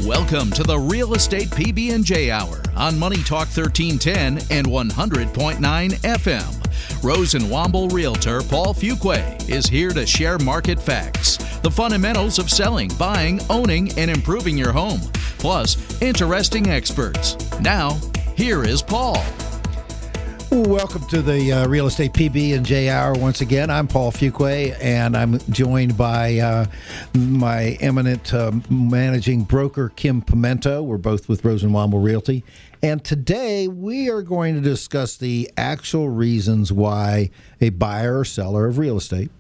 Welcome to the Real Estate PB&J Hour on Money Talk 1310 and 100.9 FM. Rosenwomble Realtor Paul Fuqua is here to share market facts, the fundamentals of selling, buying, owning, and improving your home, plus interesting experts. Now, here is Paul. Welcome to the Real Estate PB&J Hour once again. I'm Paul Fuqua, and I'm joined by my eminent managing broker, Kim Pimento. We're both with Rosenwomble Realty. And today we are going to discuss the actual reasons why a buyer or seller of real estate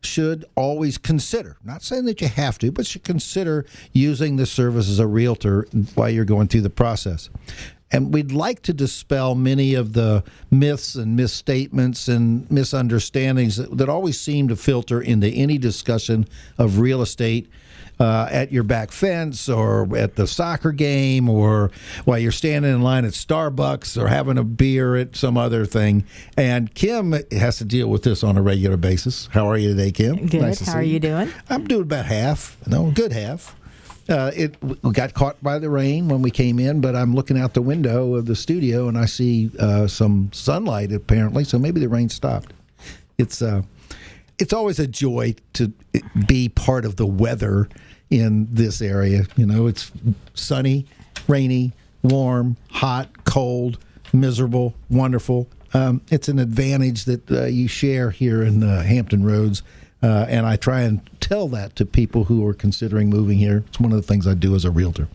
should always consider, not saying that you have to, but should consider using the service as a realtor while you're going through the process. And we'd like to dispel many of the myths and misstatements and misunderstandings that always seem to filter into any discussion of real estate at your back fence or at the soccer game or while you're standing in line at Starbucks or having a beer at some other thing. And Kim has to deal with this on a regular basis. How are you today, Kim? Good. Nice to see How are you doing? I'm doing about half. No, good half. It got caught by the rain when we came in, but I'm looking out the window of the studio and I see some sunlight apparently, so maybe the rain stopped. It's always a joy to be part of the weather in this area. You know, it's sunny, rainy, warm, hot, cold, miserable, wonderful. It's an advantage that you share here in Hampton Roads. And I try and tell that to people who are considering moving here. It's one of the things I do as a realtor.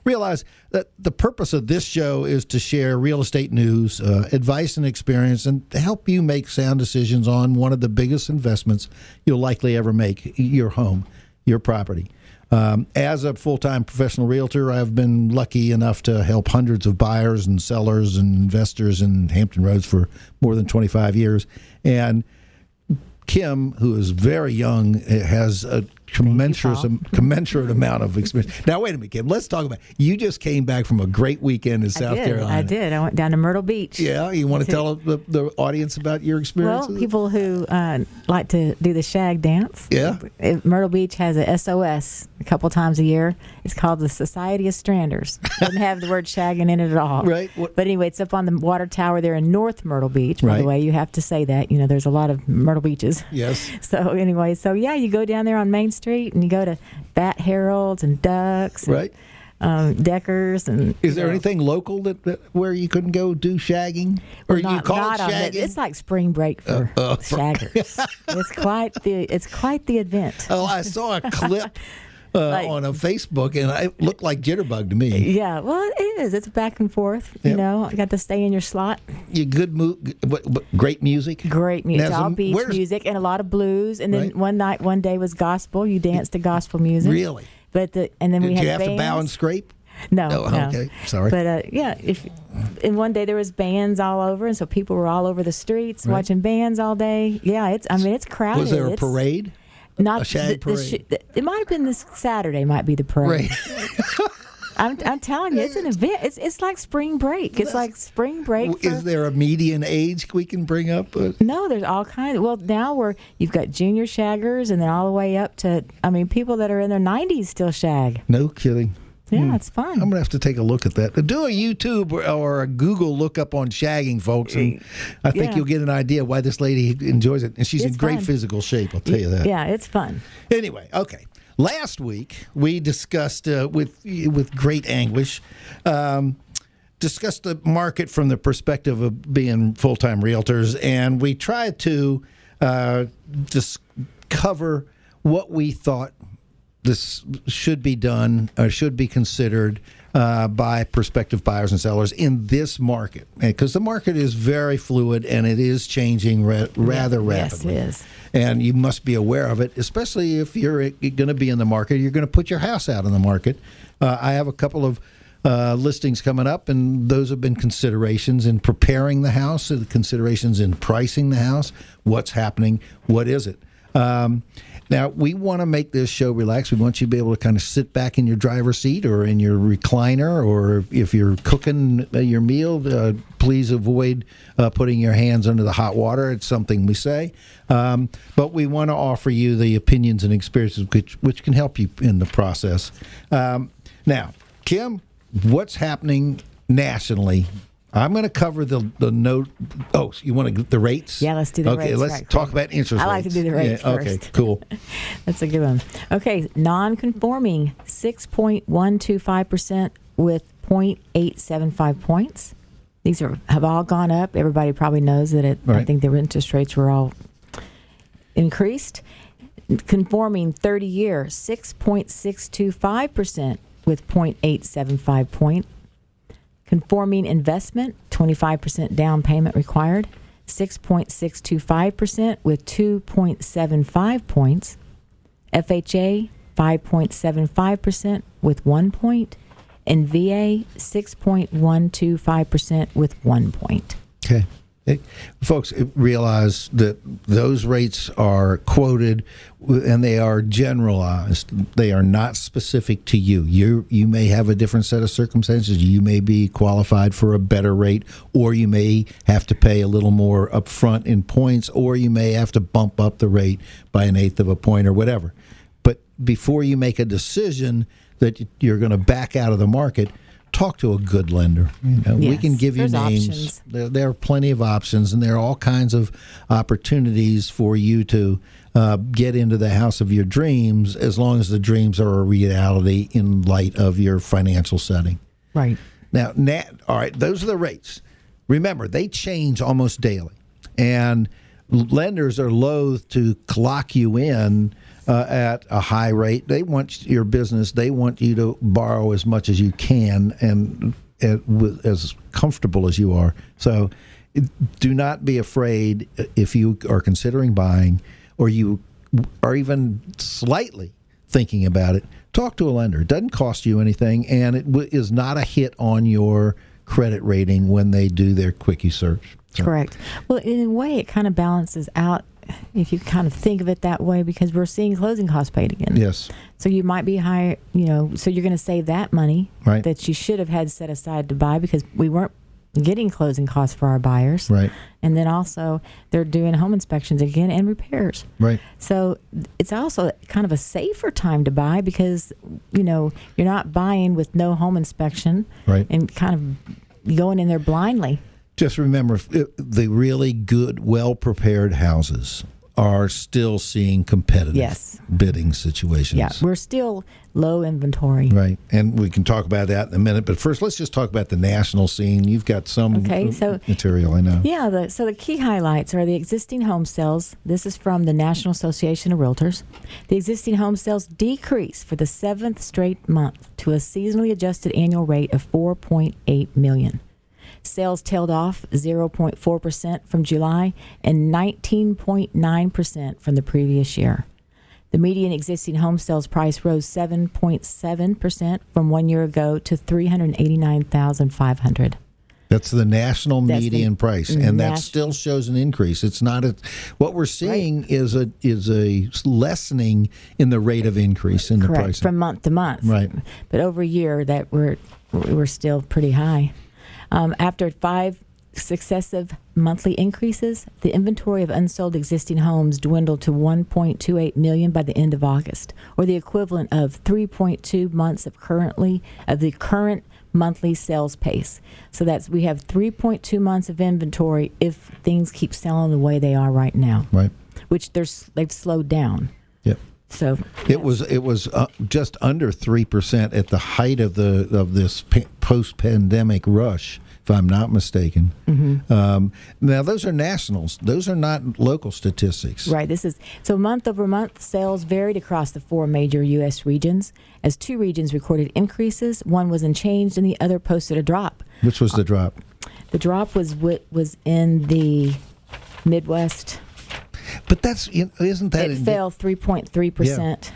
Realize that the purpose of this show is to share real estate news, advice and experience, and to help you make sound decisions on one of the biggest investments you'll likely ever make, your home, your property. As a full-time professional realtor, I've been lucky enough to help hundreds of buyers and sellers and investors in Hampton Roads for more than 25 years. And Kim, who is very young, has a commensurate amount of experience. Now, wait a minute, Kim. Let's talk about you just came back from a great weekend in South Carolina. I did. I went down to Myrtle Beach. Yeah, you want to tell the audience about your experiences? Well, people who like to do the shag dance. Yeah. Myrtle Beach has a SOS a couple times a year. It's called the Society of Stranders. Doesn't have the word shagging in it at all. Right. But anyway, it's up on the water tower there in North Myrtle Beach. By the way, you have to say that. You know, there's a lot of Myrtle Beaches. Yes. So anyway, yeah, you go down there on Main Street and you go to Bat Harold's and Ducks. Right. Deckers and is there anything local that where you couldn't go do shagging, or you call it shagging? It's like spring break for shaggers. It's quite the event. Oh, I saw a clip on a Facebook, and it looked like jitterbug to me. Yeah, well, it is. It's back and forth. Yep. You know, you got to stay in your slot. You great music. Great music. All beach music and a lot of blues. And then one day was gospel. You danced to gospel music. Really? And then we had Did you have bands. to bow and scrape? No. Okay. Sorry. But and one day there was bands all over, and so people were all over the streets watching bands all day. Yeah, it's crowded. Was there a parade? Not a shag parade. It might have been this Saturday. Might be the parade. Right. I'm telling you, it's an event. It's like spring break. It's like spring break. Is there a median age we can bring up? No, there's all kinds. Well, now you've got junior shaggers, and then all the way up to people that are in their 90s still shag. No kidding. Yeah, it's fun. I'm going to have to take a look at that. Do a YouTube or a Google lookup on shagging, folks, and I think you'll get an idea why this lady enjoys it. And she's in great physical shape, I'll tell you that. Yeah, it's fun. Anyway, okay. Last week, we discussed, with great anguish, discussed the market from the perspective of being full-time realtors, and we tried to just cover what we thought this should be done or should be considered by prospective buyers and sellers in this market, because the market is very fluid and it is changing rather rapidly. Yes, it is. And you must be aware of it, especially if you're going to be in the market. You're going to put your house out in the market. I have a couple of listings coming up, and those have been considerations in preparing the house, considerations in pricing the house, what's happening, what is it. Now, we want to make this show relaxed. We want you to be able to kind of sit back in your driver's seat or in your recliner, or if you're cooking your meal, please avoid putting your hands under the hot water. It's something we say. But we want to offer you the opinions and experiences which can help you in the process. Now, Kim, what's happening nationally? I'm going to cover the note. Oh, you want the rates? Yeah, let's do the rates. Okay, let's talk about interest rates. I like to do the rates first. Okay, cool. That's a good one. Okay, non-conforming, 6.125% with 0.875 points. These have all gone up. Everybody probably knows that Right. I think the interest rates were all increased. Conforming 30-year, 6.625% with 0.875 point. Conforming investment, 25% down payment required, 6.625% with 2.75 points. FHA, 5.75% with 1 point. And VA, 6.125% with 1 point. Okay. Folks, realize that those rates are quoted and they are generalized. They are not specific to you. You may have a different set of circumstances. You may be qualified for a better rate, or you may have to pay a little more upfront in points, or you may have to bump up the rate by 1/8 of a point or whatever. But before you make a decision that you're going to back out of the market, talk to a good lender. We can give you names. There are plenty of options, and there are all kinds of opportunities for you to get into the house of your dreams, as long as the dreams are a reality in light of your financial setting. Right. Now, all right, those are the rates. Remember, they change almost daily, and lenders are loath to lock you in at a high rate. They want your business. They want you to borrow as much as you can and as comfortable as you are. So do not be afraid if you are considering buying, or you are even slightly thinking about it. Talk to a lender. It doesn't cost you anything, and it is not a hit on your credit rating when they do their quickie search. So. Correct. Well, in a way, it kind of balances out if you kind of think of it that way, because we're seeing closing costs paid again. Yes. So you might be higher, so you're going to save that money right. that you should have had set aside to buy, because we weren't getting closing costs for our buyers. Right. And then also they're doing home inspections again and repairs. Right. So it's also kind of a safer time to buy, because, you're not buying with no home inspection. Right. And kind of going in there blindly. Just remember, the really good, well-prepared houses are still seeing competitive bidding situations. Yeah, we're still low inventory. Right, and we can talk about that in a minute. But first, let's just talk about the national scene. You've got some material, I know. Yeah, so the key highlights are the existing home sales. This is from the National Association of Realtors. The existing home sales decreased for the 7th straight month to a seasonally adjusted annual rate of 4.8 million. Sales tailed off 0.4% from July and 19.9% from the previous year. The median existing home sales price rose 7.7% from 1 year ago to $389,500. That's the national median price, and that still shows an increase. It's not what we're seeing is a lessening in the rate of increase in the price from month to month. Right, but over a year that we're still pretty high. After 5 successive monthly increases, the inventory of unsold existing homes dwindled to 1.28 million by the end of August, or the equivalent of 3.2 months of the current monthly sales pace. So we have 3.2 months of inventory if things keep selling the way they are right now. Right. Which they've slowed down. Yep. So it was just under 3% at the height of this post-pandemic rush, if I'm not mistaken. Mm-hmm. Now those are nationals; those are not local statistics. Right. So month over month sales varied across the 4 major U.S. regions, as 2 regions recorded increases. One was unchanged, and the other posted a drop. Which was the drop? The drop was in the Midwest. But isn't that it fell 3.3%.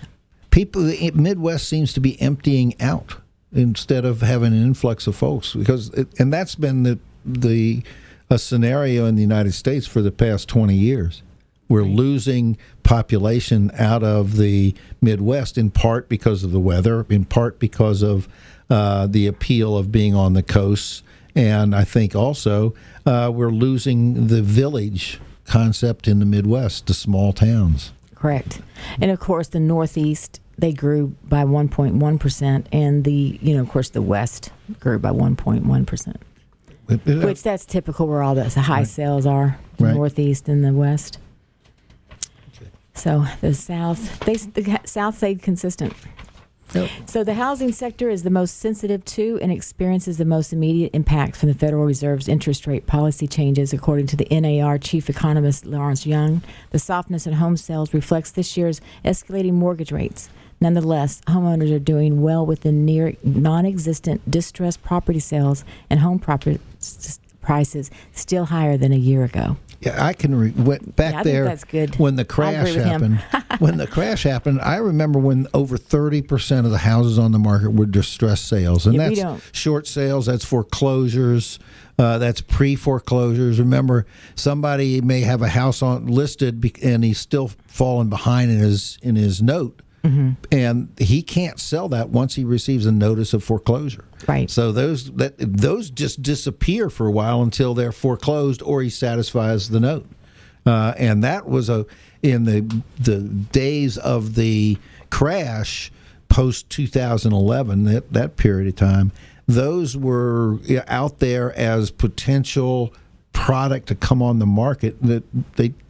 The Midwest seems to be emptying out instead of having an influx of folks, and that's been a scenario in the United States for the past 20 years. We're losing population out of the Midwest, in part because of the weather, in part because of the appeal of being on the coast, and I think also we're losing the village concept in the Midwest, the small towns. Correct. And of course the Northeast, they grew by 1.1%, and of course, the West grew by 1.1%. Which that's typical where all the high sales are, the Northeast and the West. Okay. So the South stayed consistent. Yep. So the housing sector is the most sensitive to and experiences the most immediate impact from the Federal Reserve's interest rate policy changes, according to the NAR chief economist Lawrence Young. The softness in home sales reflects this year's escalating mortgage rates. Nonetheless, homeowners are doing well with the near non-existent distressed property sales and home property prices still higher than a year ago. Yeah, I can back there. That's good. When the crash happened. When the crash happened, I remember when over 30% of the houses on the market were distressed sales, and that's short sales. That's foreclosures. That's pre-foreclosures. Remember, somebody may have a house listed and he's still falling behind in his note. Mm-hmm. And he can't sell that once he receives a notice of foreclosure. Right. So those just disappear for a while until they're foreclosed or he satisfies the note. And that was in the days of the crash post 2011. That period of time, those were out there as potential product to come on the market that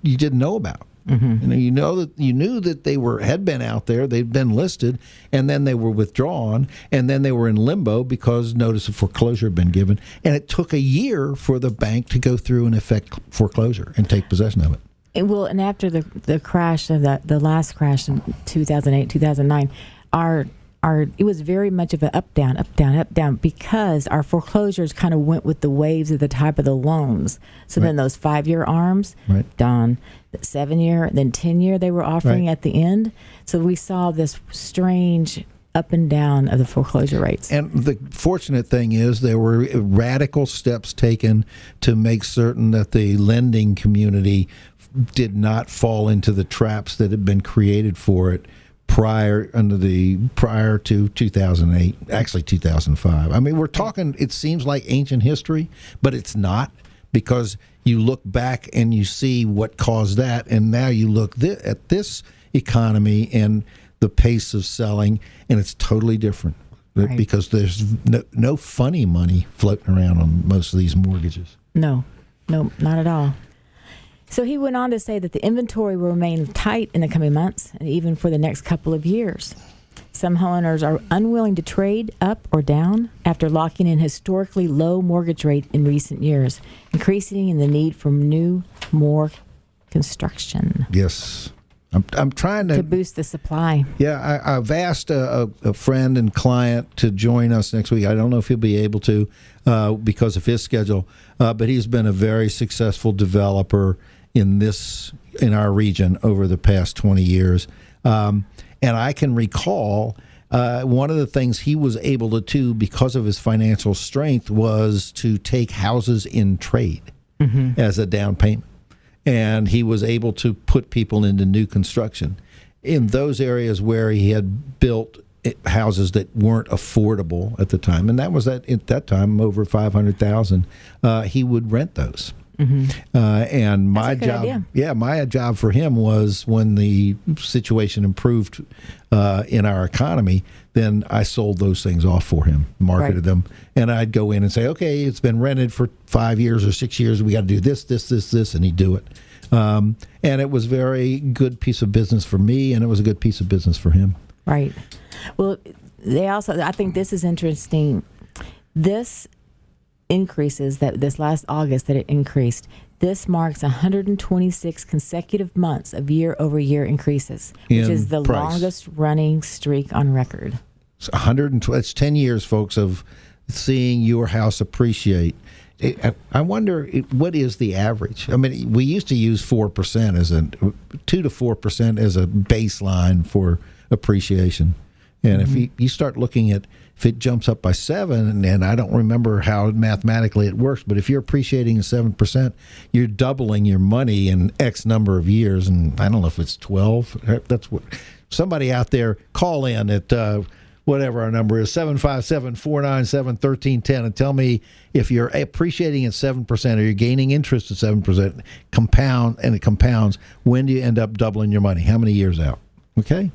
you didn't know about. Mm-hmm. You knew that they had been out there, they'd been listed, and then they were withdrawn, and then they were in limbo because notice of foreclosure had been given, and it took a year for the bank to go through and effect foreclosure and take possession of it. And after the crash of the last crash in 2008, 2009, it was very much of an up down because our foreclosures kind of went with the waves of the type of the loans. So then those 5-year arms, done. 7-year, then 10-year they were offering at the end. So we saw this strange up and down of the foreclosure rates. And the fortunate thing is there were radical steps taken to make certain that the lending community did not fall into the traps that had been created for it prior to 2008, actually 2005. I mean, we're talking, it seems like ancient history, but it's not, because you look back and you see what caused that, and now you look at this economy and the pace of selling, and it's totally different because there's no funny money floating around on most of these mortgages. No, not at all. So he went on to say that the inventory will remain tight in the coming months and even for the next couple of years. Some homeowners are unwilling to trade up or down after locking in historically low mortgage rate in recent years, increasing the need for more construction. Yes. I'm trying to boost the supply. Yeah, I've asked a friend and client to join us next week. I don't know if he'll be able to because of his schedule, but he's been a very successful developer in our region over the past 20 years. And I can recall one of the things he was able to do because of his financial strength was to take houses in trade as a down payment. And he was able to put people into new construction in those areas where he had built houses that weren't affordable at the time. And that was at that time over $500,000. He would rent those. Mm-hmm. And my job for him was when the situation improved in our economy, then I sold those things off for him, marketed them, and I'd go in and say, okay, it's been rented for 5 years or 6 years. We got to do this, and he'd do it. And it was a very good piece of business for me, and it was a good piece of business for him. Right. Well, I think this is interesting. This increases this last August that it increased. This marks 126 consecutive months of year-over-year increases, which is the longest running streak on record. It's 10 years, folks, of seeing your house appreciate. I wonder, what is the average? I mean, we used to use 4% 2 to 4% as a baseline for appreciation. And if you start looking at, if it jumps up by 7, and I don't remember how mathematically it works, but if you're appreciating 7%, you're doubling your money in X number of years. And I don't know if it's 12. That's what somebody out there call in at whatever our number is, 757-497-1310, and tell me if you're appreciating at 7% or you're gaining interest at 7%, it compounds. When do you end up doubling your money? How many years out? Okay.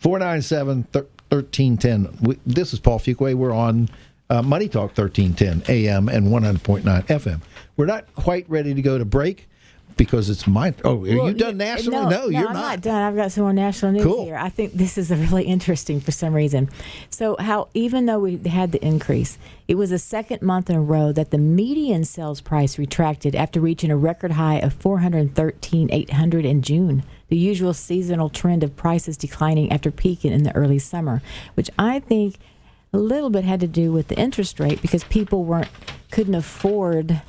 497-1310. This is Paul Fuqua. We're on Money Talk 1310 AM and 100.9 FM. We're not quite ready to go to break because it's my... Oh, are you done nationally? No, you're I'm not. not done. I've got some more national news Cool. here. I think this is really interesting for some reason. So even though we had the increase, it was the second month in a row that the median sales price retracted after reaching a record high of $413,800 in June. The usual seasonal trend of prices declining after peaking in the early summer, which I think a little bit had to do with the interest rate because people couldn't afford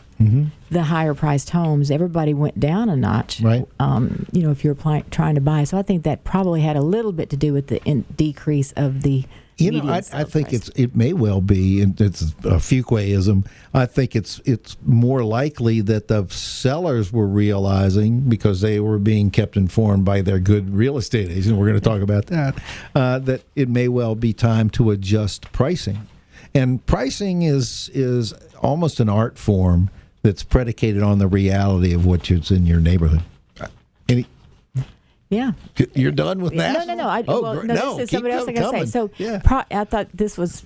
the higher priced homes. Everybody went down a notch, right? If you're trying to buy. So I think that probably had a little bit to do with the decrease of the I think it may well be, and it's a Fuquaism. I think it's more likely that the sellers were realizing, because they were being kept informed by their good real estate agent, we're going to talk about that, that it may well be time to adjust pricing. And pricing is almost an art form that's predicated on the reality of what's in your neighborhood. Yeah. You're done with that? No. This is somebody else I got to say. So I thought this was,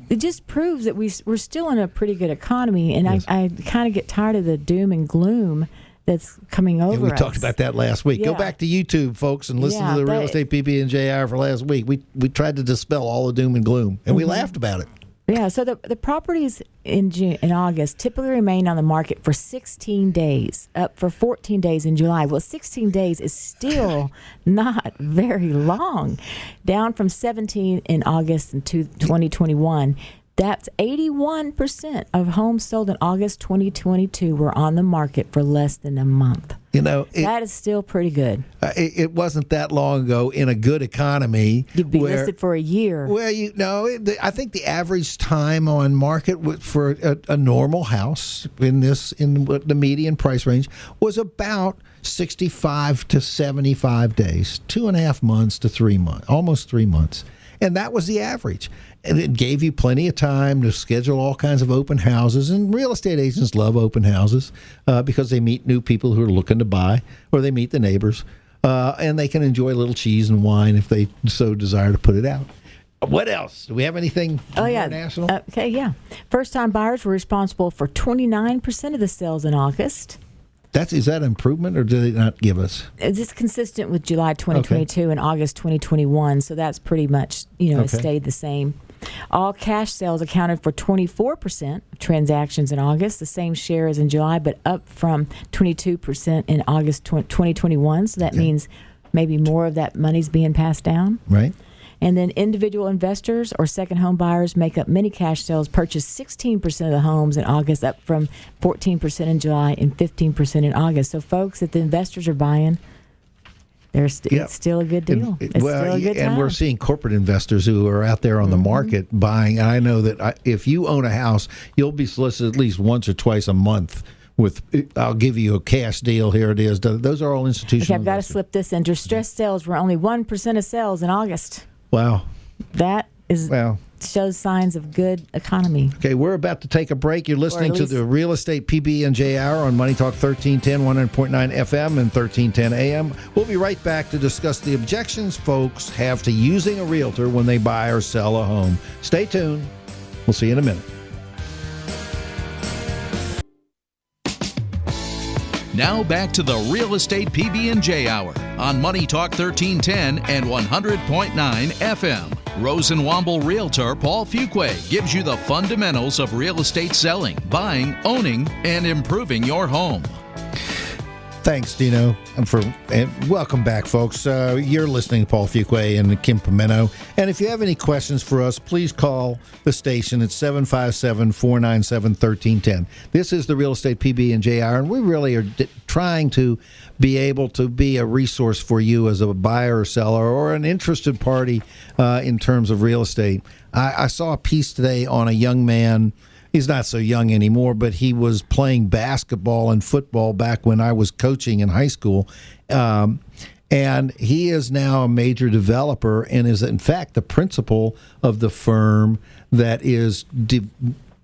it just proves that we're still in a pretty good economy, and yes. I kind of get tired of the doom and gloom that's coming over us. We talked about that last week. Go back to YouTube, folks, and listen to the Real Estate PB&J Hour for last week. We tried to dispel all the doom and gloom, and we laughed about it. Yeah, so the properties in August typically remain on the market for 16 days, up for 14 days in July. Well, 16 days is still not very long, down from 17 in August in 2021. That's 81% of homes sold in August 2022 were on the market for less than a month. That is still pretty good. It wasn't that long ago in a good economy. You'd be listed for a year. Well, I think the average time on market for a normal house in the median price range was about 65 to 75 days, 2.5 months to 3 months, almost 3 months. And that was the average. And it gave you plenty of time to schedule all kinds of open houses. And real estate agents love open houses because they meet new people who are looking to buy, or they meet the neighbors. And they can enjoy a little cheese and wine if they so desire to put it out. What else? Do we have anything international? Okay, yeah. First-time buyers were responsible for 29% of the sales in August. Is that improvement, or did they not give us? It's consistent with July 2022 and August 2021, so that's pretty much, it stayed the same. All cash sales accounted for 24% of transactions in August, the same share as in July, but up from 22% in August 2021, so that means maybe more of that money's being passed down. Right. And then individual investors or second home buyers make up many cash sales, purchased 16% of the homes in August, up from 14% in July and 15% in August. So, folks, if the investors are buying, it's still a good deal. It's still a good time. And we're seeing corporate investors who are out there on the market buying. And I know that if you own a house, you'll be solicited at least once or twice a month with, I'll give you a cash deal, here it is. Those are all institutional. Okay, I've got to slip this in. Distressed sales were only 1% of sales in August. Wow. That shows signs of good economy. Okay, we're about to take a break. You're listening to the Real Estate PB&J Hour on Money Talk 1310, 100.9 FM and 1310 AM. We'll be right back to discuss the objections folks have to using a realtor when they buy or sell a home. Stay tuned. We'll see you in a minute. Now back to the Real Estate PB&J Hour on Money Talk 1310 and 100.9 FM. Rosenwomble Realtor Paul Fuqua gives you the fundamentals of real estate selling, buying, owning, and improving your home. Thanks, Dino, and welcome back, folks. You're listening to Paul Fuqua and Kim Pimento. And if you have any questions for us, please call the station at 757-497-1310. This is the Real Estate PB&J Hour, and we really are trying to be able to be a resource for you as a buyer or seller or an interested party in terms of real estate. I saw a piece today on a young man. He's not so young anymore, but he was playing basketball and football back when I was coaching in high school. And he is now a major developer and is, in fact, the principal of the firm that is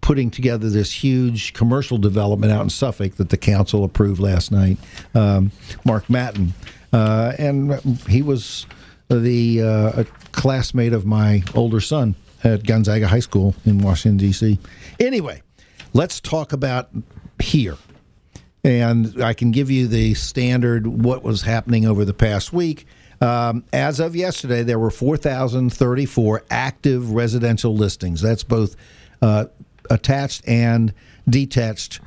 putting together this huge commercial development out in Suffolk that the council approved last night, Mark Matten. And he was a classmate of my older son at Gonzaga High School in Washington, D.C. Anyway, let's talk about here. And I can give you the standard what was happening over the past week. As of yesterday, there were 4,034 active residential listings. That's both attached and detached.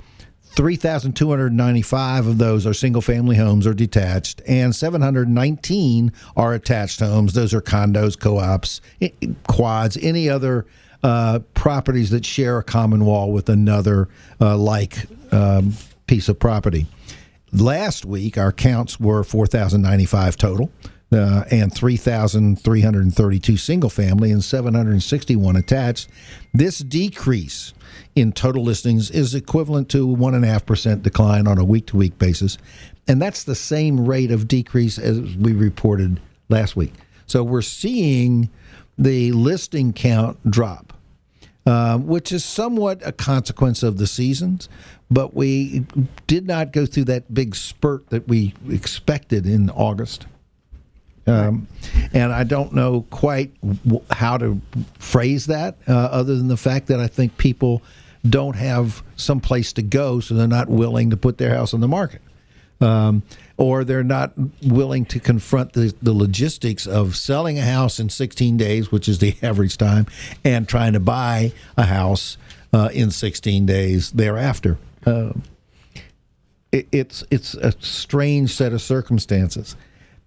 3,295 of those are single-family homes or detached, and 719 are attached homes. Those are condos, co-ops, quads, any other properties that share a common wall with another piece of property. Last week, our counts were 4,095 total, and 3,332 single-family and 761 attached. This decrease in total listings is equivalent to 1.5% decline on a week-to-week basis, and that's the same rate of decrease as we reported last week. So we're seeing the listing count drop, which is somewhat a consequence of the seasons, but we did not go through that big spurt that we expected in August. And I don't know quite how to phrase that other than the fact that I think people don't have some place to go, so they're not willing to put their house on the market. Or they're not willing to confront the logistics of selling a house in 16 days, which is the average time, and trying to buy a house in 16 days thereafter. It's a strange set of circumstances.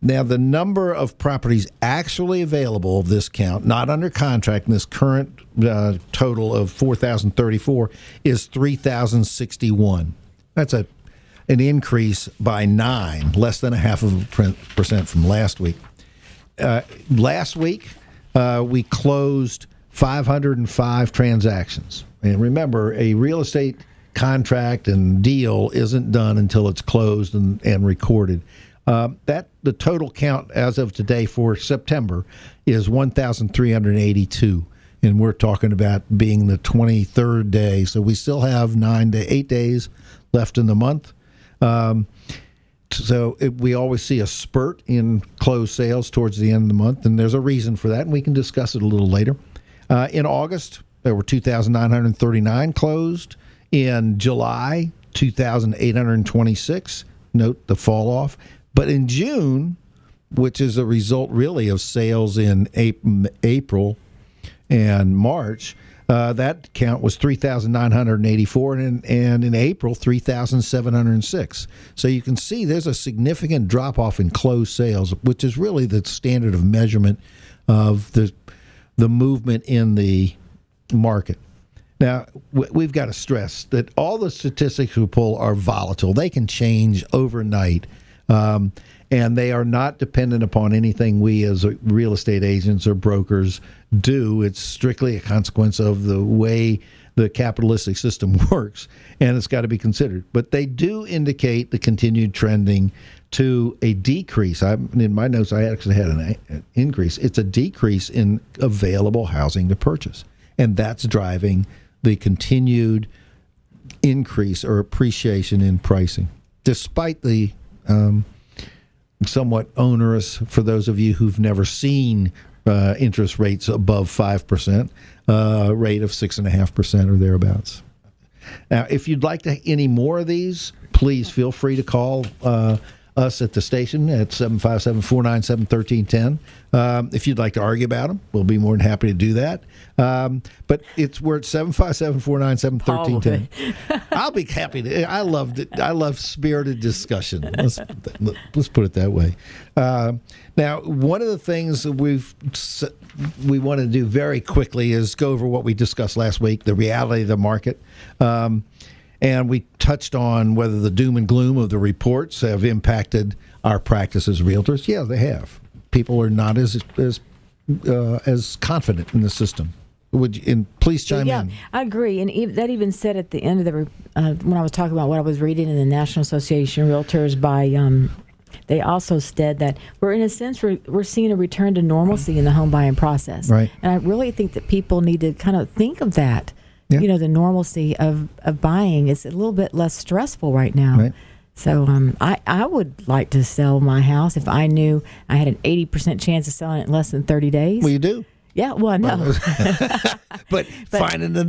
Now, the number of properties actually available of this count, not under contract, in this current total of 4,034 is 3,061. That's an increase by 9, less than 0.5% from last week. Last week, we closed 505 transactions. And remember, a real estate contract and deal isn't done until it's closed and recorded. The total count as of today for September is 1,382, and we're talking about being the 23rd day. So we still have 9 to 8 days left in the month. We always see a spurt in closed sales towards the end of the month, and there's a reason for that, and we can discuss it a little later. In August, there were 2,939 closed. In July, 2,826. Note the fall off. But in June, which is a result really of sales in April and March, that count was 3,984, and in April, 3,706. So you can see there's a significant drop-off in closed sales, which is really the standard of measurement of the movement in the market. Now, we've got to stress that all the statistics we pull are volatile. They can change overnight. And they are not dependent upon anything we as real estate agents or brokers do. It's strictly a consequence of the way the capitalistic system works, and it's got to be considered. But they do indicate the continued trending to a decrease. In my notes, I actually had an increase. It's a decrease in available housing to purchase, and that's driving the continued increase or appreciation in pricing, despite the somewhat onerous, for those of you who've never seen interest rates above 5%, rate of 6.5% or thereabouts. Now, if you'd like any more of these, please feel free to call us at the station at 757-497-1310. If you'd like to argue about them, we'll be more than happy to do that. But we're at 757-497-1310. I'll be happy to. I love spirited discussion. Let's put it that way. Now, one of the things that we want to do very quickly is go over what we discussed last week, the reality of the market. And we touched on whether the doom and gloom of the reports have impacted our practice as realtors. Yeah, they have. People are not as confident in the system. Please chime in. I agree. And that even said at the end of the when I was talking about what I was reading in the National Association of Realtors they also said that we're in a sense we're seeing a return to normalcy in the home buying process. Right. And I really think that people need to kind of think of that. Yeah. The normalcy of buying is a little bit less stressful right now. Right. So I would like to sell my house if I knew I had an 80% chance of selling it in less than 30 days. Well, you do. Yeah, well, I know. But finding the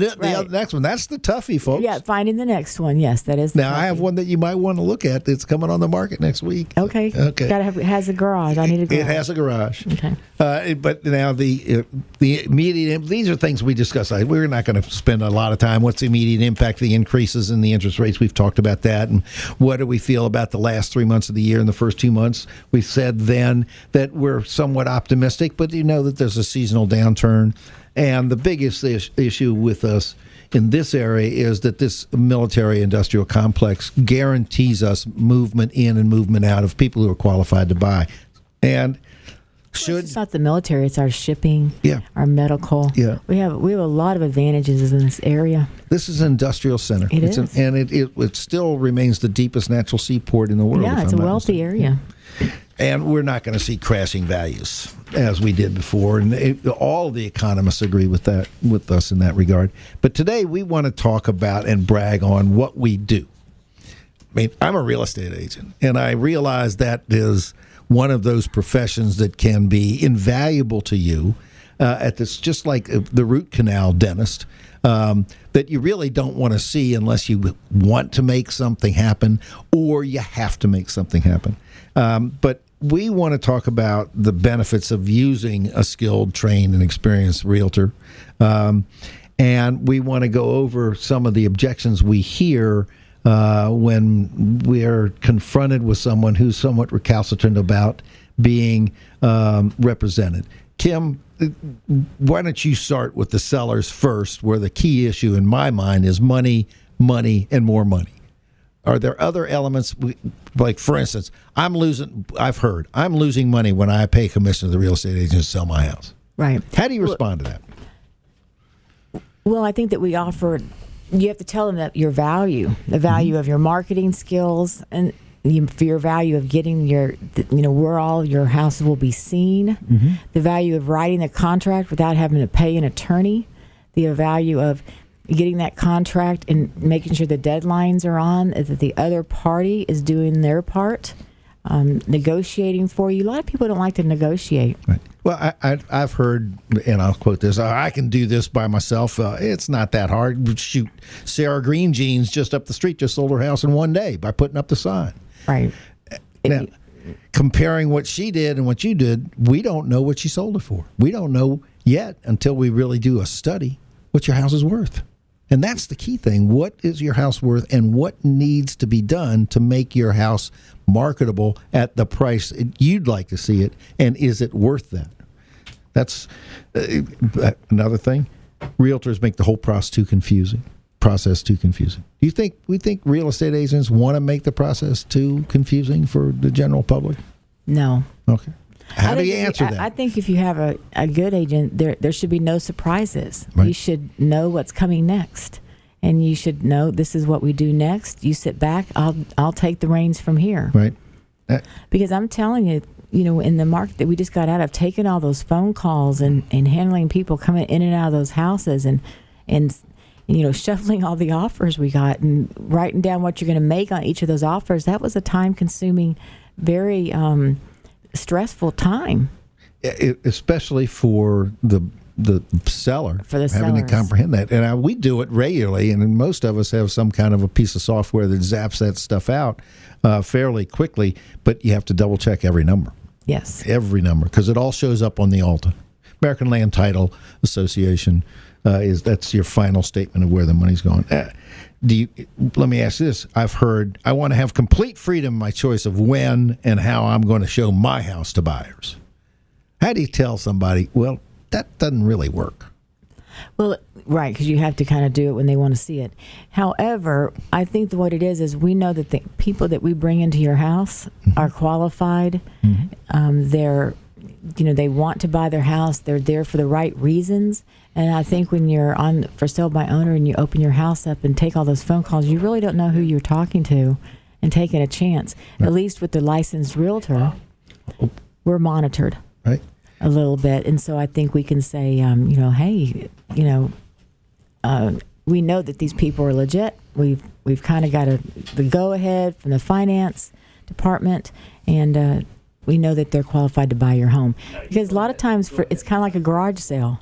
next one, that's the toughie, folks. Yeah, finding the next one. Yes, that is the Now, I have one that you might want to look at that's coming on the market next week. Okay. It has a garage. I need a garage. It has a garage. Okay. But now the immediate, these are things we discuss. We're not going to spend a lot of time. What's the immediate impact of the increases in the interest rates? We've talked about that. And what do we feel about the last 3 months of the year and the first 2 months? We said then that we're somewhat optimistic, but you know that there's a seasonal downturn. And the biggest issue with us in this area is that this military-industrial complex guarantees us movement in and movement out of people who are qualified to buy. And it's not the military; it's our shipping, our medical. Yeah, we have a lot of advantages in this area. This is an industrial center. It is, and it still remains the deepest natural seaport in the world. Yeah, it's a wealthy area. And we're not going to see crashing values as we did before. And all the economists agree with us in that regard. But today we want to talk about and brag on what we do. I mean, I'm a real estate agent, and I realize that is one of those professions that can be invaluable to you. Just like the root canal dentist, that you really don't want to see unless you want to make something happen or you have to make something happen. But we want to talk about the benefits of using a skilled, trained, and experienced realtor. And we want to go over some of the objections we hear when we're confronted with someone who's somewhat recalcitrant about being represented. Kim, why don't you start with the sellers first, where the key issue in my mind is money, and more money. Are there other elements, like, for instance, I'm losing money when I pay commission to the real estate agent to sell my house. Right. How do you respond to that? Well, I think that you have to tell them that the value of your marketing skills, and for your value of getting where all your houses will be seen, the value of writing the contract without having to pay an attorney, the value of getting that contract and making sure the deadlines are on, that the other party is doing their part, negotiating for you. A lot of people don't like to negotiate. Right. Well, I've heard, and I'll quote this, I can do this by myself. It's not that hard. Shoot, Sarah Green Jeans just up the street just sold her house in one day by putting up the sign. Right. Now, comparing what she did and what you did, we don't know what she sold it for. We don't know yet until we really do a study what your house is worth. And that's the key thing. What is your house worth, and what needs to be done to make your house marketable at the price you'd like to see it, and is it worth that? That's another thing. Realtors make the whole process too confusing. Do you think real estate agents want to make the process too confusing for the general public? No. Okay. How do you answer that? I think if you have a good agent, there should be no surprises. Right. You should know what's coming next, and you should know this is what we do next. You sit back. I'll take the reins from here. Right. Because I'm telling you, in the market that we just got out of, taking all those phone calls and handling people coming in and out of those houses and shuffling all the offers we got and writing down what you're going to make on each of those offers, that was a time-consuming, very stressful time. Especially for the seller, for the having sellers. to comprehend that. And we do it regularly, and most of us have some kind of a piece of software that zaps that stuff out fairly quickly, but you have to double-check every number. Yes. Every number, because it all shows up on the ALTA. American Land Title Association, that's your final statement of where the money's going. Let me ask this. I've heard, I want to have complete freedom in my choice of when and how I'm going to show my house to buyers. How do you tell somebody, well, that doesn't really work? Well, right, because you have to kind of do it when they want to see it. However, I think what it is we know that the people that we bring into your house are qualified. They're, they want to buy their house. They're there for the right reasons. And I think when you're on for sale by owner and you open your house up and take all those phone calls, you really don't know who you're talking to and taking a chance. Right. At least with the licensed realtor, we're monitored. Right. A little bit, and so I think we can say, hey, we know that these people are legit. We've kind of got the go ahead from the finance department, and we know that they're qualified to buy your home. Because a lot of times it's kind of like a garage sale.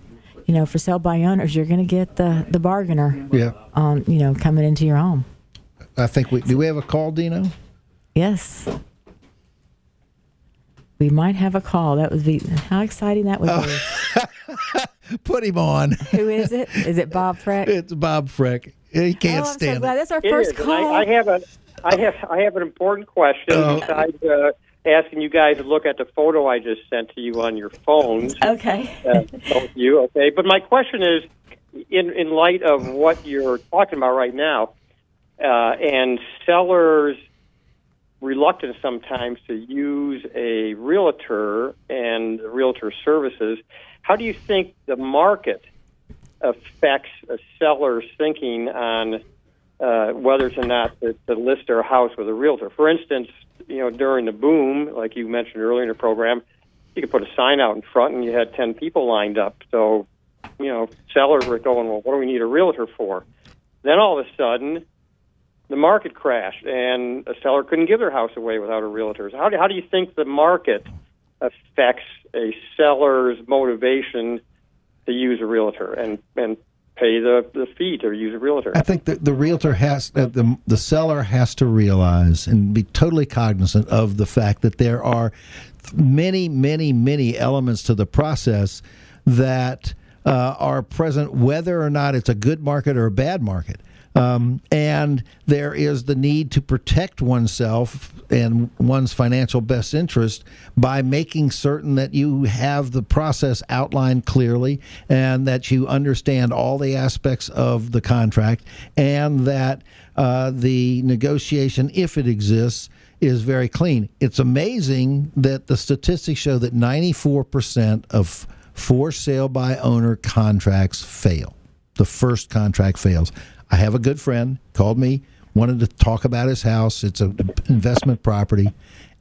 For sale by owners, you're going to get the bargainer. Yeah. On coming into your home. I think do we have a call, Dino? Yes. We might have a call. That would be how exciting that would be. Put him on. Who is it? Is it Bob Freck? It's Bob Freck. He can't stand so glad. it. That's our first call. I have an important question besides asking you guys to look at the photo I just sent to you on your phones. Okay. Both of you, okay. But my question is, in light of what you're talking about right now, and sellers' reluctance sometimes to use a realtor and realtor services, how do you think the market affects a seller's thinking on whether or not to list their house with a realtor? For instance, during the boom, like you mentioned earlier in the program, you could put a sign out in front and you had 10 people lined up. So, sellers were going, well, what do we need a realtor for? Then all of a sudden, the market crashed and a seller couldn't give their house away without a realtor. So how do you think the market affects a seller's motivation to use a realtor and pay the fee to use a realtor? I think that the realtor the seller has to realize and be totally cognizant of the fact that there are many, many, many elements to the process that are present, whether or not it's a good market or a bad market. And there is the need to protect oneself and one's financial best interest by making certain that you have the process outlined clearly and that you understand all the aspects of the contract and that the negotiation, if it exists, is very clean. It's amazing that the statistics show that 94% of for sale by owner contracts fail. The first contract fails. I have a good friend, called me, wanted to talk about his house. It's an investment property.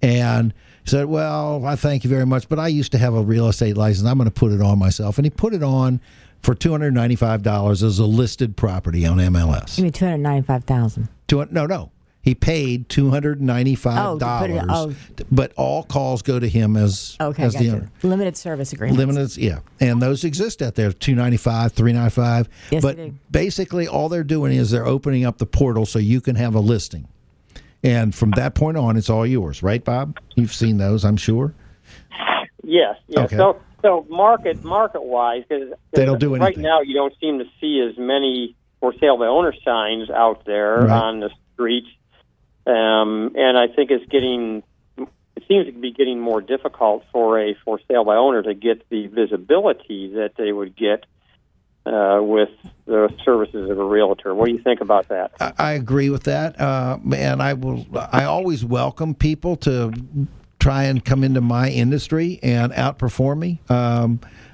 And he said, well, I thank you very much, but I used to have a real estate license. I'm going to put it on myself. And he put it on for $295 as a listed property on MLS. You mean $295,000? No. He paid $295, but all calls go to him as the owner. Limited service agreements. And those exist out there, $295, $395. Yes, but they do. Basically, all they're doing is they're opening up the portal so you can have a listing. And from that point on, it's all yours, right, Bob? You've seen those, I'm sure. Yes. Okay. So market-wise, because they don't do anything. Right now you don't seem to see as many for sale by owner signs out there on the streets. And I think it seems to be getting more difficult for a for sale by owner to get the visibility that they would get with the services of a realtor. What do you think about that? I agree with that, and I always welcome people to try and come into my industry and outperform me.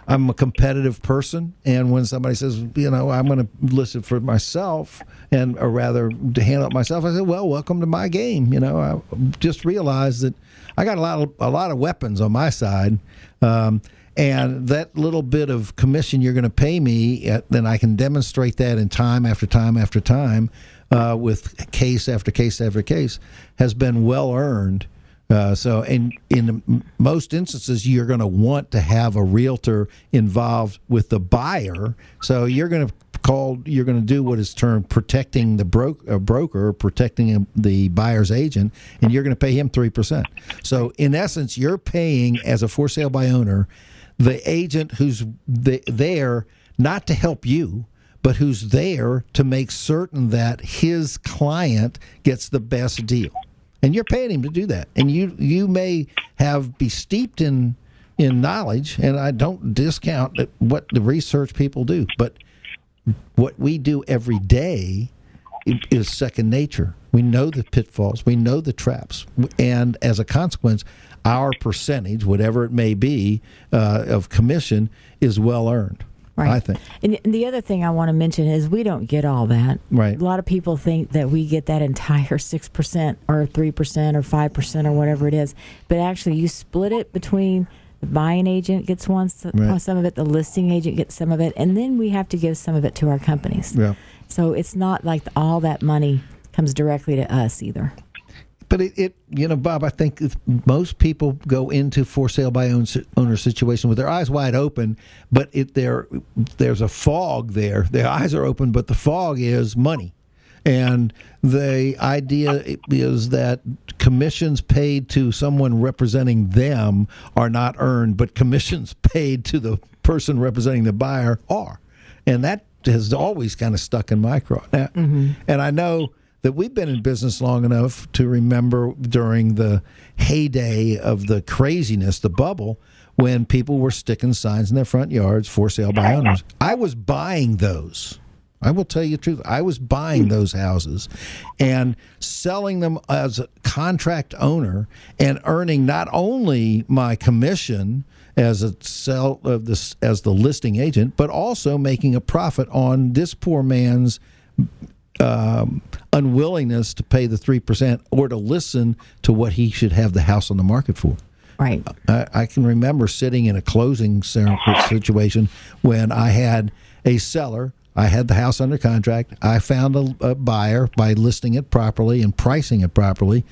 I'm a competitive person, and when somebody says, I'm going to list it for myself, or rather to handle it myself, I say, well, welcome to my game. I just realized that I got a lot of weapons on my side, and that little bit of commission you're going to pay me, then I can demonstrate that in time after time after time, with case after case after case, has been well earned. So in most instances, you're going to want to have a realtor involved with the buyer. So you're going to do what is termed protecting the broker, protecting the buyer's agent, and you're going to pay him 3%. So in essence, you're paying, as a for sale by owner, the agent who's there not to help you, but who's there to make certain that his client gets the best deal. And you're paying him to do that. And you may be steeped in knowledge, and I don't discount what the research people do, but what we do every day is second nature. We know the pitfalls. We know the traps. And as a consequence, our percentage, whatever it may be, of commission is well earned. Right. I think. And the other thing I want to mention is we don't get all that. Right. A lot of people think that we get that entire 6% or 3% or 5% or whatever it is. But actually, you split it between the buying agent gets some of it, the listing agent gets some of it, and then we have to give some of it to our companies. Yeah. So it's not like all that money comes directly to us either. But Bob, I think most people go into for sale by owner situation with their eyes wide open, but there's a fog there. Their eyes are open, but the fog is money. And the idea is that commissions paid to someone representing them are not earned, but commissions paid to the person representing the buyer are. And that has always kind of stuck in my craw. And I know that we've been in business long enough to remember during the heyday of the craziness, the bubble, when people were sticking signs in their front yards, for sale by owners. I was buying those. I will tell you the truth. I was buying those houses and selling them as a contract owner and earning not only my commission as the listing agent, but also making a profit on this poor man's unwillingness to pay the 3% or to listen to what he should have the house on the market for. Right. I can remember sitting in a closing situation when I had a seller. I had the house under contract. I found a buyer by listing it properly and pricing it properly.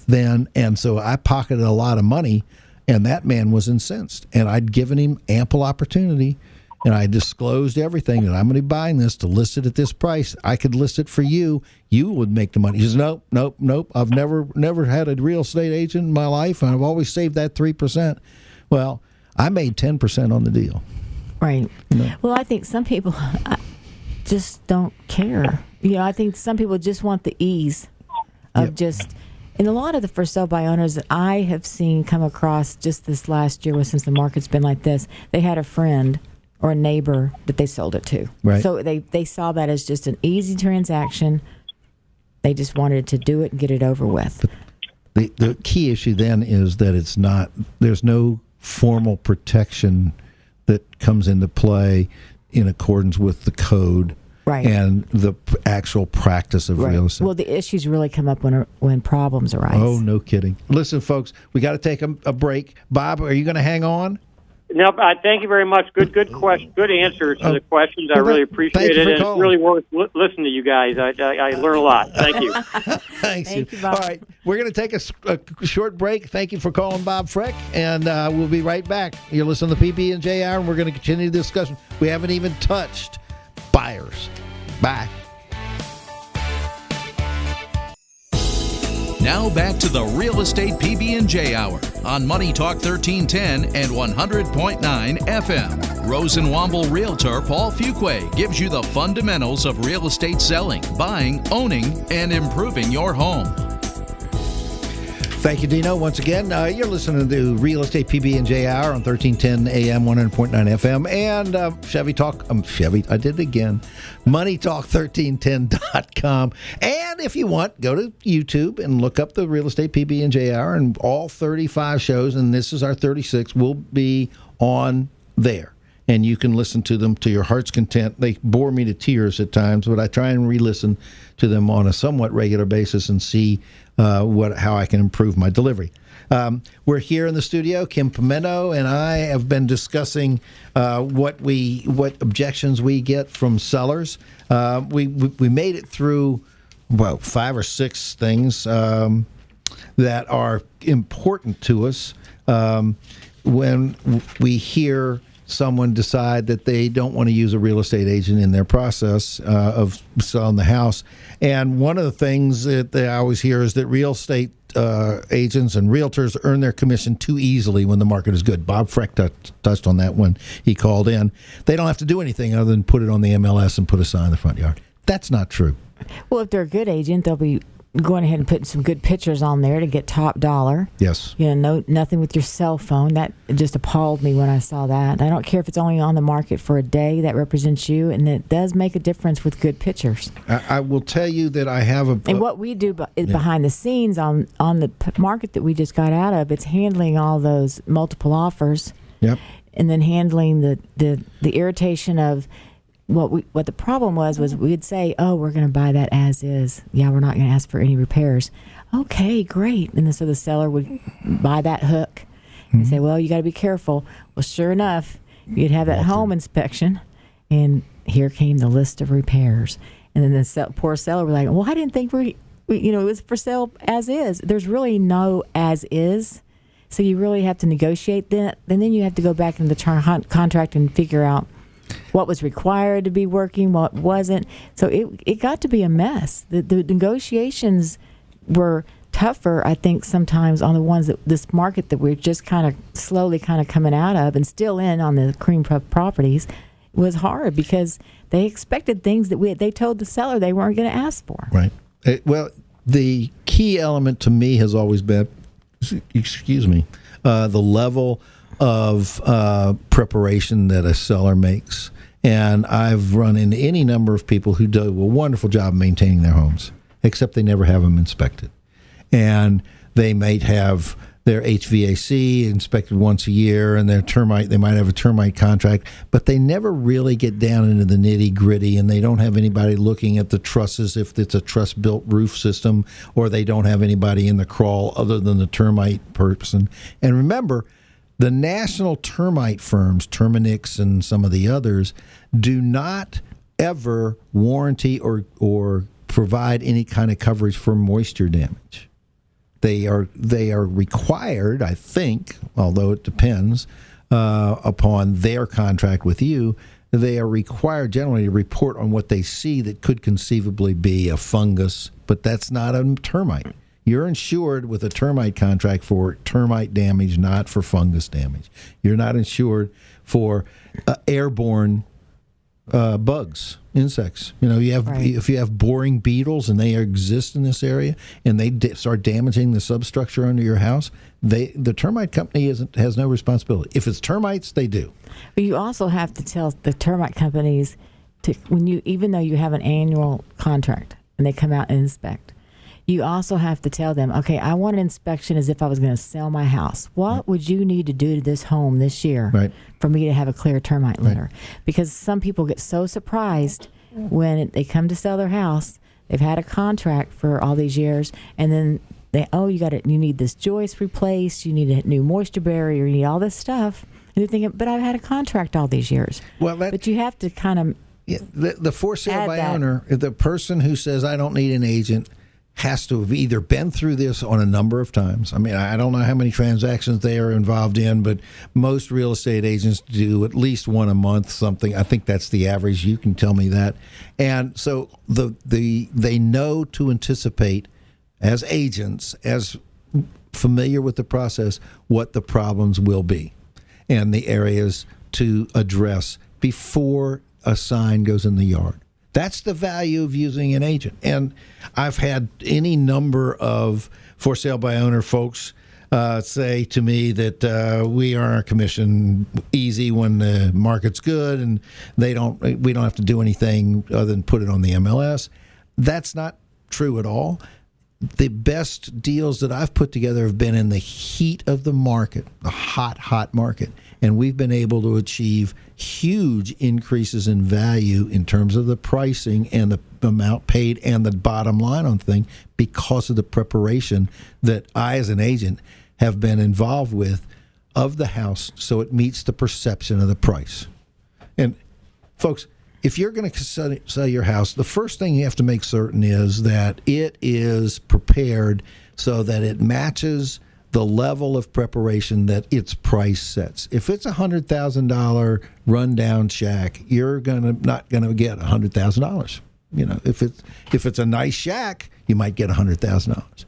And so I pocketed a lot of money, and that man was incensed. And I'd given him ample opportunity, and I disclosed everything, that I'm going to be buying this to list it at this price. I could list it for you. You would make the money. He says, nope. I've never had a real estate agent in my life, and I've always saved that 3%. Well, I made 10% on the deal. Right. Well, I think some people just don't care. I think some people just want the ease of and a lot of the for sale by owners that I have seen come across just this last year, since the market's been like this, they had a friend or a neighbor that they sold it to. Right. So they saw that as just an easy transaction. They just wanted to do it and get it over with. The key issue then is that there's no formal protection that comes into play in accordance with the code, right, and the actual practice of real estate. Well, the issues really come up when problems arise. Oh, no kidding. Listen, folks, we got to take a break. Bob, are you going to hang on? No, thank you very much. Good question. Good answers to the questions. I really appreciate it. And it's really worth listening to you guys. I learn a lot. Thank you. Thanks. Thank you, Bob. All right, we're going to take a short break. Thank you for calling Bob Freck, and we'll be right back. You're listening to the PB&J Hour, and we're going to continue the discussion. We haven't even touched buyers. Bye. Now back to the Real Estate PB&J Hour on Money Talk 1310 and 100.9 FM. Rosenwomble Realtor Paul Fuqua gives you the fundamentals of real estate selling, buying, owning, and improving your home. Thank you, Dino. Once again, you're listening to Real Estate PB&J Hour on 1310 AM, 100.9 FM, and Chevy Talk. I did it again. MoneyTalk1310.com. And if you want, go to YouTube and look up the Real Estate PB&J Hour, and all 35 shows, and this is our 36, will be on there. And you can listen to them to your heart's content. They bore me to tears at times, but I try and re-listen to them on a somewhat regular basis and see how I can improve my delivery. We're here in the studio. Kim Pimento and I have been discussing what objections we get from sellers. We made it through 5 or 6 things that are important to us when we hear someone decide that they don't want to use a real estate agent in their process of selling the house. And one of the things that I always hear is that real estate agents and realtors earn their commission too easily when the market is good. Bob Freck touched on that when he called in. They don't have to do anything other than put it on the MLS and put a sign in the front yard. That's not true. Well, if they're a good agent, they'll be going ahead and putting some good pictures on there to get top dollar. Yes. Nothing with your cell phone. That just appalled me when I saw that. I don't care if it's only on the market for a day. That represents you, and it does make a difference with good pictures. I will tell you that I have and what we do is behind the scenes on the market that we just got out of. It's handling all those multiple offers. Yep. And then handling the irritation of what the problem was we'd say, oh, we're going to buy that as is. Yeah, we're not going to ask for any repairs. Okay, great. And then so the seller would buy that hook and say, well, you got to be careful. Well, sure enough, you'd have that home inspection, and here came the list of repairs. And then the poor seller was like, well, I didn't think we it was for sale as is. There's really no as is. So you really have to negotiate that. And then you have to go back into the contract and figure out what was required to be working, what wasn't. So it got to be a mess. The negotiations were tougher, I think, sometimes on the ones that this market that we're just kind of slowly kind of coming out of and still in on the cream puff properties was hard because they expected things that they told the seller they weren't going to ask for. Right. Well, the key element to me has always been, the level of preparation that a seller makes. And I've run into any number of people who do a wonderful job maintaining their homes, except they never have them inspected. And they might have their HVAC inspected once a year, and they might have a termite contract, but they never really get down into the nitty-gritty, and they don't have anybody looking at the trusses if it's a truss-built roof system, or they don't have anybody in the crawl other than the termite person. And remember, the national termite firms, Terminix and some of the others, do not ever warranty or provide any kind of coverage for moisture damage. They are required, I think, although it depends upon their contract with you, they are required generally to report on what they see that could conceivably be a fungus, but that's not a termite. You're insured with a termite contract for termite damage, not for fungus damage. You're not insured for airborne bugs, insects. If you have boring beetles and they exist in this area and they start damaging the substructure under your house, the termite company has no responsibility. If it's termites, they do. But you also have to tell the termite companies even though you have an annual contract and they come out and inspect, you also have to tell them, okay, I want an inspection as if I was going to sell my house. What would you need to do to this home this year for me to have a clear termite litter? Right. Because some people get so surprised when they come to sell their house. They've had a contract for all these years, and then you need this joist replaced, you need a new moisture barrier, you need all this stuff. And they're thinking, but I've had a contract all these years. But you have to kind of the for sale by owner, the person who says, I don't need an agent, has to have either been through this on a number of times. I mean, I don't know how many transactions they are involved in, but most real estate agents do at least one a month, something. I think that's the average. You can tell me that. And so they know to anticipate, as agents, as familiar with the process, what the problems will be and the areas to address before a sign goes in the yard. That's the value of using an agent. And I've had any number of for sale by owner folks say to me that we earn our commission easy when the market's good and we don't have to do anything other than put it on the MLS. That's not true at all. The best deals that I've put together have been in the heat of the market, the hot market. And we've been able to achieve huge increases in value in terms of the pricing and the amount paid and the bottom line on thing because of the preparation that I, as an agent, have been involved with of the house so it meets the perception of the price. And, folks, if you're going to sell your house, the first thing you have to make certain is that it is prepared so that it matches the level of preparation that its price sets. If it's a $100,000 rundown shack, you're not going to get $100,000. If it's a nice shack, you might get $100,000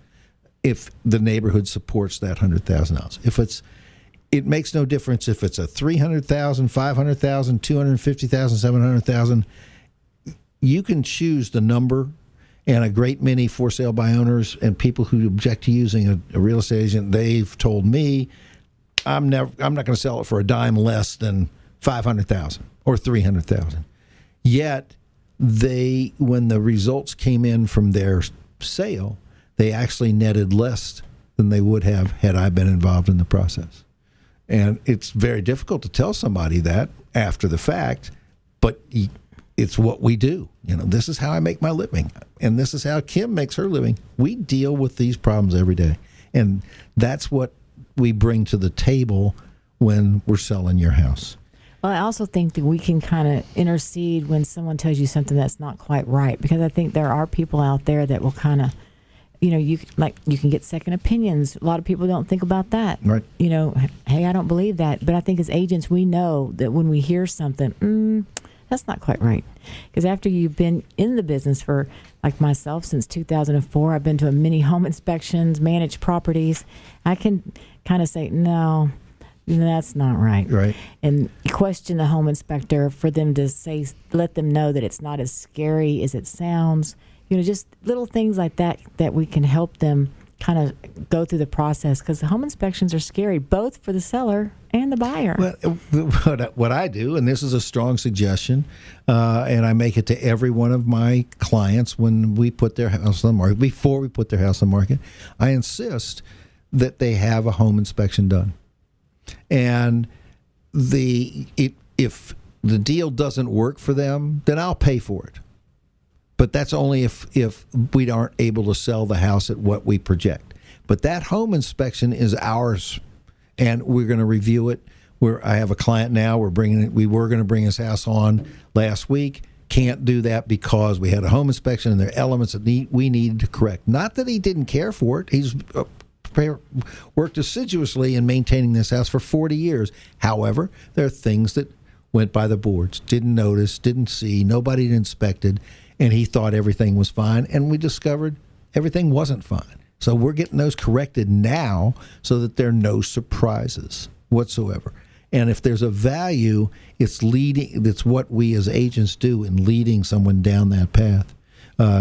if the neighborhood supports that $100,000. It makes no difference if it's a $300,000, $500,000, $250,000, $700,000. You can choose the number. And a great many for sale by owners and people who object to using a real estate agent, they've told me, I'm not going to sell it for a dime less than $500,000 or $300,000. Yet when the results came in from their sale, they actually netted less than they would have had I been involved in the process. And it's very difficult to tell somebody that after the fact, but it's what we do. This is how I make my living, and this is how Kim makes her living. We deal with these problems every day, and that's what we bring to the table when we're selling your house. Well, I also think that we can kind of intercede when someone tells you something that's not quite right, because I think there are people out there that will kind of, you can get second opinions. A lot of people don't think about that. Right. Hey, I don't believe that. But I think as agents, we know that when we hear something, that's not quite right. Because after you've been in the business for, like myself, since 2004, I've been to many home inspections, managed properties. I can kind of say, no, that's not right. Right. And question the home inspector for them to let them know that it's not as scary as it sounds. Just little things like that we can help them kind of go through the process, because the home inspections are scary, both for the seller and the buyer. Well, what I do, and this is a strong suggestion, and I make it to every one of my clients when we put their house on the market, before we put their house on the market, I insist that they have a home inspection done. And if the deal doesn't work for them, then I'll pay for it. But that's only if we aren't able to sell the house at what we project. But that home inspection is ours, and we're going to review it. I have a client now. We were going to bring his house on last week. Can't do that because we had a home inspection and there are elements that we needed to correct. Not that he didn't care for it. He's worked assiduously in maintaining this house for 40 years. However, there are things that went by the boards, didn't notice, didn't see, nobody had inspected, and he thought everything was fine, and we discovered everything wasn't fine. So we're getting those corrected now so that there are no surprises whatsoever. And if there's a value, it's what we as agents do in leading someone down that path,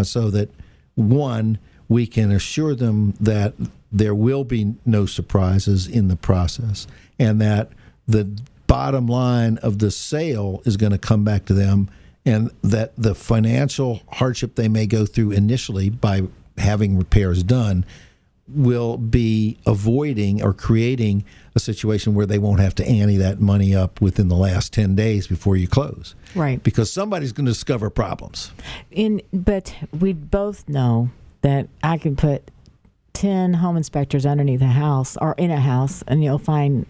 so that, one, we can assure them that there will be no surprises in the process, and that the bottom line of the sale is going to come back to them, and that the financial hardship they may go through initially by having repairs done will be avoiding or creating a situation where they won't have to ante that money up within the last 10 days before you close. Right. Because somebody's going to discover problems. But we both know that I can put 10 home inspectors underneath a house or in a house, and you'll find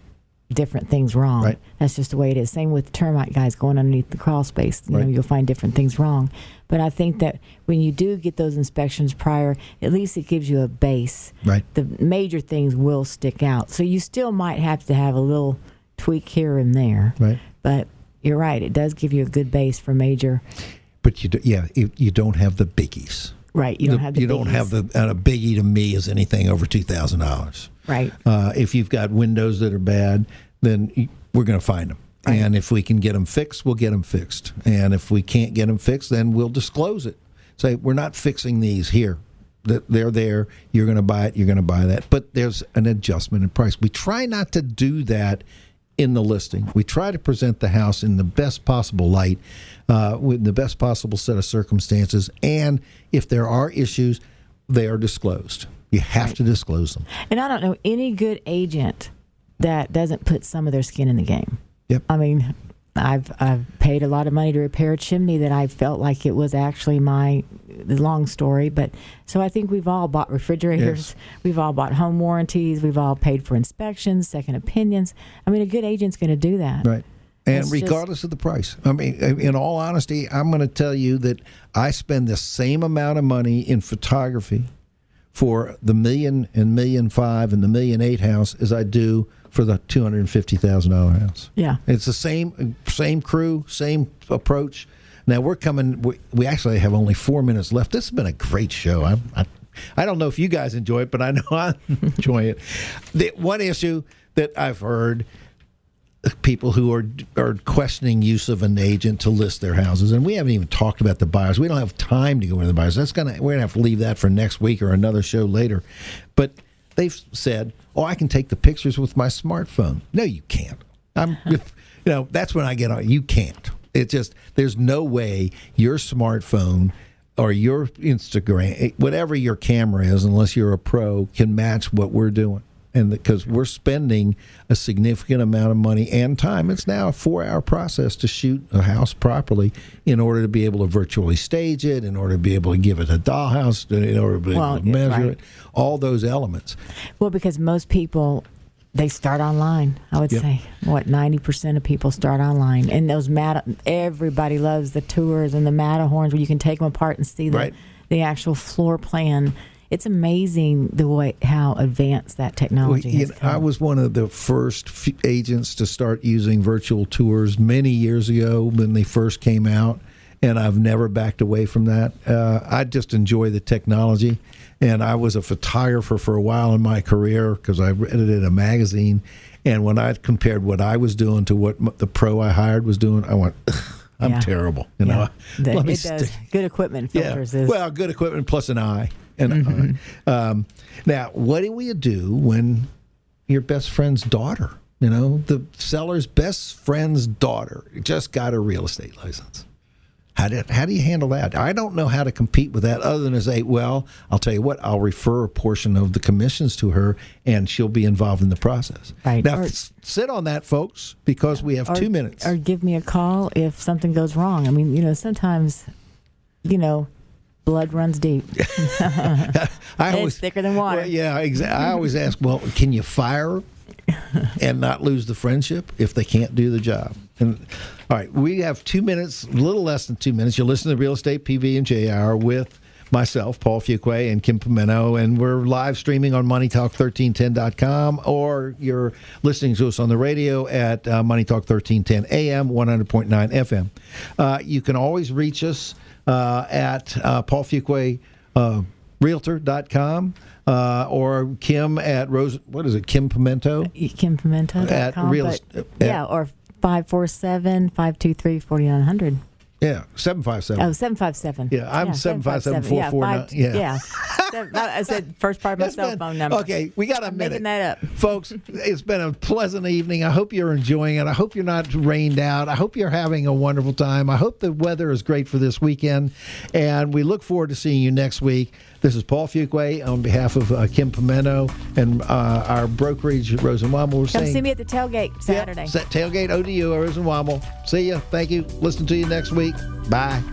different things wrong. Right. That's just the way it is. Same with termite guys going underneath the crawl space. You'll find different things wrong. But I think that when you do get those inspections prior, at least it gives you a base. Right. The major things will stick out. So you still might have to have a little tweak here and there. Right. But you're right. It does give you a good base for major. But you don't have the biggies. Right. You don't have the biggies. Don't have a biggie to me is anything over $2,000. Right. If you've got windows that are bad, then we're going to find them. Right. And if we can get them fixed, we'll get them fixed. And if we can't get them fixed, then we'll disclose it. Say, we're not fixing these here. They're there. You're going to buy it. You're going to buy that. But there's an adjustment in price. We try not to do that in the listing. We try to present the house in the best possible light, with the best possible set of circumstances. And if there are issues, they are disclosed. You have to disclose them. And I don't know any good agent that doesn't put some of their skin in the game. Yep. I mean, I've paid a lot of money to repair a chimney that I felt like it was actually the long story. But so I think we've all bought refrigerators. Yes. We've all bought home warranties. We've all paid for inspections, second opinions. I mean, a good agent's going to do that. Right. And regardless of the price. I mean, in all honesty, I'm going to tell you that I spend the same amount of money in photography for the $1 million and $1.5 million and the $1.8 million house as I do for the $250,000 house. Yeah. It's the same crew, same approach. Now we're coming. We actually have only 4 minutes left. This has been a great show. I don't know if you guys enjoy it, but I know I enjoy it. The one issue that I've heard people who are questioning use of an agent to list their houses, and we haven't even talked about the buyers. We don't have time to go into the buyers. We're gonna have to leave that for next week or another show later. But they've said, "Oh, I can take the pictures with my smartphone." No, you can't. That's when I get on. You can't. It's just there's no way your smartphone or your Instagram, whatever your camera is, unless you're a pro, can match what we're doing. And because we're spending a significant amount of money and time. It's now a 4-hour process to shoot a house properly in order to be able to virtually stage it, in order to be able to give it a dollhouse, in order to be able to measure it, all those elements. Well, because most people They start online. I would say 90% of people start online, and those everybody loves the tours and the Matterhorns where you can take them apart and see the actual floor plan. It's amazing how advanced that technology has come. I was one of the first agents to start using virtual tours many years ago when they first came out, and I've never backed away from that. I just enjoy the technology. And I was a photographer for a while in my career because I edited a magazine. And when I compared what I was doing to what the pro I hired was doing, I went, I'm terrible. You know, it does. Good equipment filters is. Well, good equipment plus an eye. And now, what do we do when your best friend's daughter, the seller's best friend's daughter just got a real estate license? How do you handle that? I don't know how to compete with that other than to say, well, I'll tell you what, I'll refer a portion of the commissions to her, and she'll be involved in the process. Right. Now, sit on that, folks, because we have 2 minutes. Or give me a call if something goes wrong. I mean, sometimes, blood runs deep. It's thicker than water. Well, yeah, exactly. I always ask, well, can you fire and not lose the friendship if they can't do the job? And all right, we have 2 minutes, a little less than 2 minutes. You're listening to Real Estate PB&J Hour with myself, Paul Fuqua, and Kim Pimento, and we're live streaming on MoneyTalk1310.com, or you're listening to us on the radio at MoneyTalk1310 AM, 100.9 FM. You can always reach us at Paul Fuqua, Realtor.com, or Kim at Kim Pimento? KimPimento.com. Or 547-523-4900. Yeah, 757. Oh, 757. Yeah, I'm 757-449. Yeah. I said first part of my cell phone number. Okay, we got a minute. Making that up. Folks, it's been a pleasant evening. I hope you're enjoying it. I hope you're not rained out. I hope you're having a wonderful time. I hope the weather is great for this weekend, and we look forward to seeing you next week. This is Paul Fuqua on behalf of Kim Pimento and our brokerage, Rose and Womble. Come see me at the tailgate Saturday. Tailgate ODU, Rose and Womble. See you. Thank you. Listen to you next week. Bye.